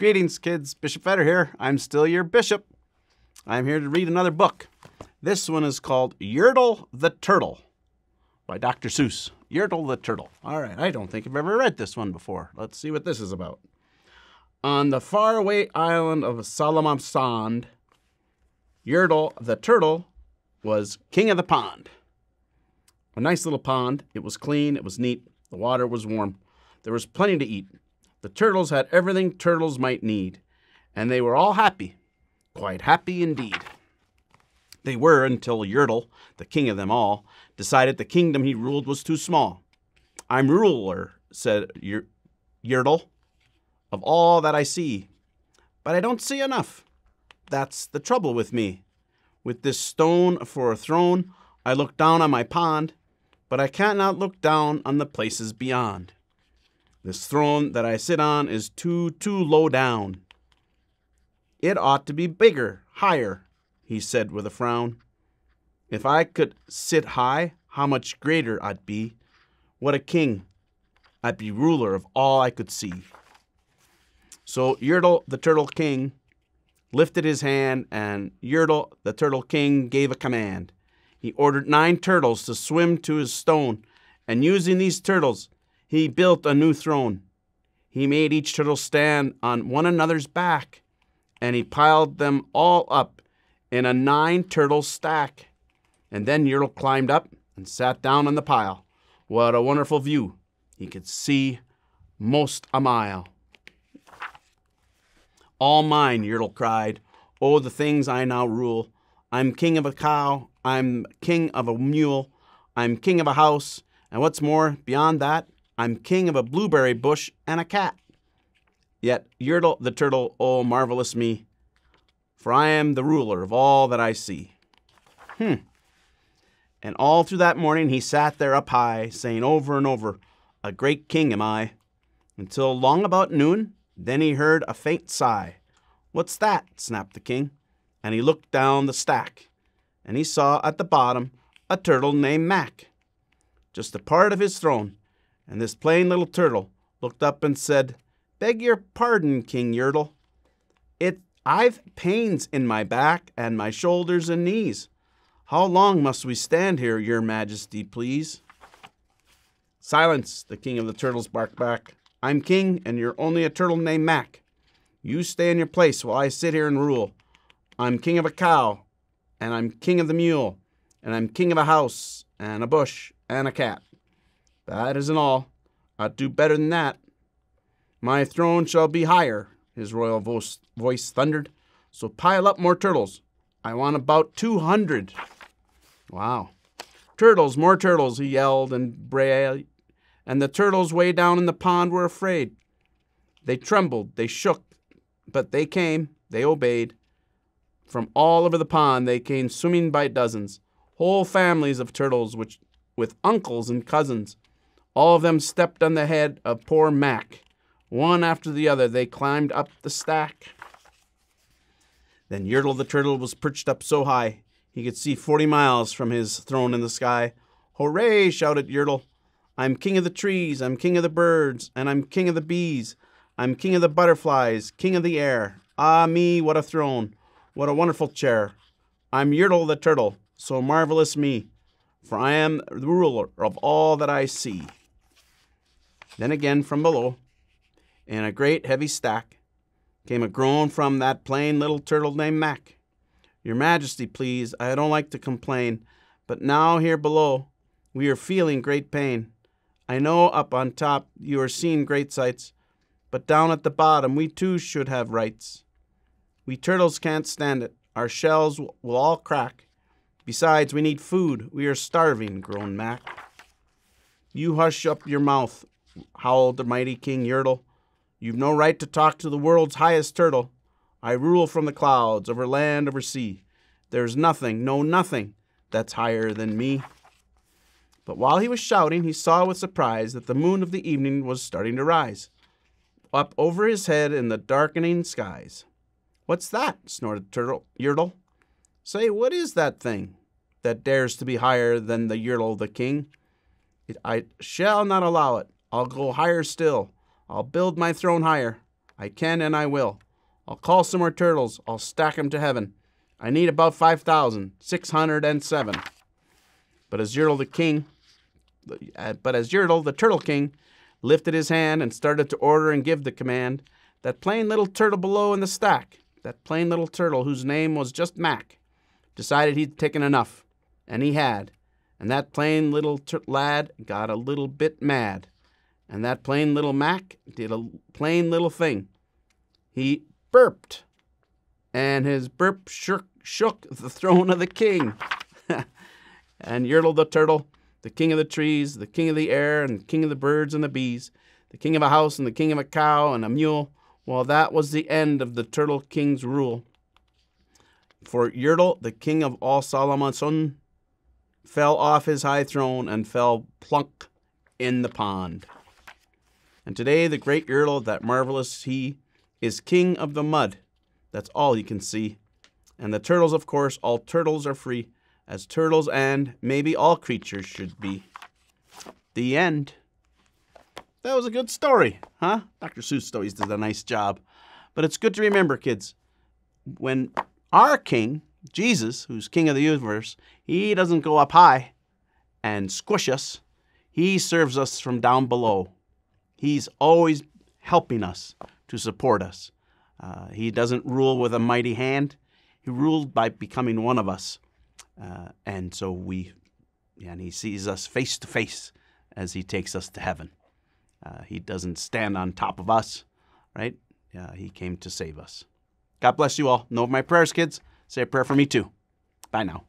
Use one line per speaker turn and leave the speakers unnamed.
Greetings, kids. Bishop Vedder here. I'm still your bishop. I'm here to read another book. This one is called Yertle the Turtle by Dr. Suess. Yertle the Turtle. All right, I don't think I've ever read this one before. Let's see what this is about. On the faraway island of Salamasand, Yertle the Turtle was king of the pond. A nice little pond. It was clean. It was neat. The water was warm. There was plenty to eat. The turtles had everything turtles might need, and they were all happy, quite happy indeed. They were until Yertle, the king of them all, decided the kingdom he ruled was too small. "I'm ruler," said Yertle, "of all that I see, but I don't see enough. That's the trouble with me. With this stone for a throne, I look down on my pond, but I cannot look down on the places beyond. This throne that I sit on is too low down. It ought to be bigger, higher," he said with a frown. "If I could sit high, how much greater I'd be. What a king. I'd be ruler of all I could see." So Yertle, the Turtle King, lifted his hand, and Yertle, the Turtle King, gave a command. He ordered 9 turtles to swim to his stone, and using these turtles, he built a new throne. He made each turtle stand on one another's back, and he piled them all up in a 9-turtle stack. And then Yertle climbed up and sat down on the pile. What a wonderful view. He could see most a mile. "All mine," Yertle cried. "Oh, the things I now rule. I'm king of a cow. I'm king of a mule. I'm king of a house. And what's more, beyond that, I'm king of a blueberry bush and a cat. Yet, Yertle the Turtle, oh, marvelous me, for I am the ruler of all that I see." And all through that morning he sat there up high, saying over and over, "A great king am I," until long about noon. Then he heard a faint sigh. "What's that?" snapped the king, and he looked down the stack, and he saw at the bottom a turtle named Mac, just a part of his throne. And this plain little turtle looked up and said, "Beg your pardon, King Yertle. I've pains in my back and my shoulders and knees. How long must we stand here, your majesty, please?" "Silence," the king of the turtles barked back. "I'm king, and you're only a turtle named Mac. You stay in your place while I sit here and rule. I'm king of a cow, and I'm king of the mule, and I'm king of a house, and a bush, and a cat. That isn't all. I'd do better than that. My throne shall be higher," his royal voice thundered. "So pile up more turtles. I want about 200. Wow. "Turtles, more turtles," he yelled and brayed. And the turtles way down in the pond were afraid. They trembled, they shook, but they came, they obeyed. From all over the pond they came swimming by dozens, whole families of turtles with uncles and cousins. All of them stepped on the head of poor Mac. One after the other, they climbed up the stack. Then Yertle the Turtle was perched up so high, he could see 40 miles from his throne in the sky. "Hooray!" shouted Yertle. "I'm king of the trees, I'm king of the birds, and I'm king of the bees. I'm king of the butterflies, king of the air. Ah me, what a throne, what a wonderful chair. I'm Yertle the Turtle, so marvelous me, for I am the ruler of all that I see." Then again from below, in a great heavy stack, came a groan from that plain little turtle named Mac. "Your Majesty, please, I don't like to complain, but now here below we are feeling great pain. I know up on top you are seeing great sights, but down at the bottom we too should have rights. We turtles can't stand it. Our shells will all crack. Besides, we need food. We are starving," groaned Mac. "You hush up your mouth," howled the mighty King Yertle. "You've no right to talk to the world's highest turtle. I rule from the clouds, over land, over sea. There's nothing, no nothing, that's higher than me." But while he was shouting, he saw with surprise that the moon of the evening was starting to rise, up over his head in the darkening skies. "What's that?" snorted Yertle. "Say, what is that thing that dares to be higher than the Yertle the King? I shall not allow it. I'll go higher still. I'll build my throne higher. I can and I will. I'll call some more turtles. I'll stack 'em to heaven. I need about 5,607. But as Yertle the Turtle King lifted his hand and started to order and give the command, that plain little turtle below in the stack, that plain little turtle whose name was just Mac, decided he'd taken enough, and he had. And that plain little lad got a little bit mad. And that plain little Mac did a plain little thing. He burped, and his burp shook the throne of the king. And Yertle the Turtle, the king of the trees, the king of the air, and the king of the birds and the bees, the king of a house and the king of a cow and a mule, well, that was the end of the Turtle King's rule. For Yertle, the king of all Salamansun, fell off his high throne and fell plunk in the pond. And today the great Yertle, that marvelous he, is king of the mud. That's all he can see. And the turtles, of course, all turtles are free, as turtles and maybe all creatures should be. The end. That was a good story, huh? Dr. Seuss always does a nice job. But it's good to remember, kids, when our king, Jesus, who's king of the universe, he doesn't go up high and squish us. He serves us from down below. He's always helping us to support us. He doesn't rule with a mighty hand. He ruled by becoming one of us. And he sees us face to face as he takes us to heaven. He doesn't stand on top of us, right? He came to save us. God bless you all. Know my prayers, kids. Say a prayer for me too. Bye now.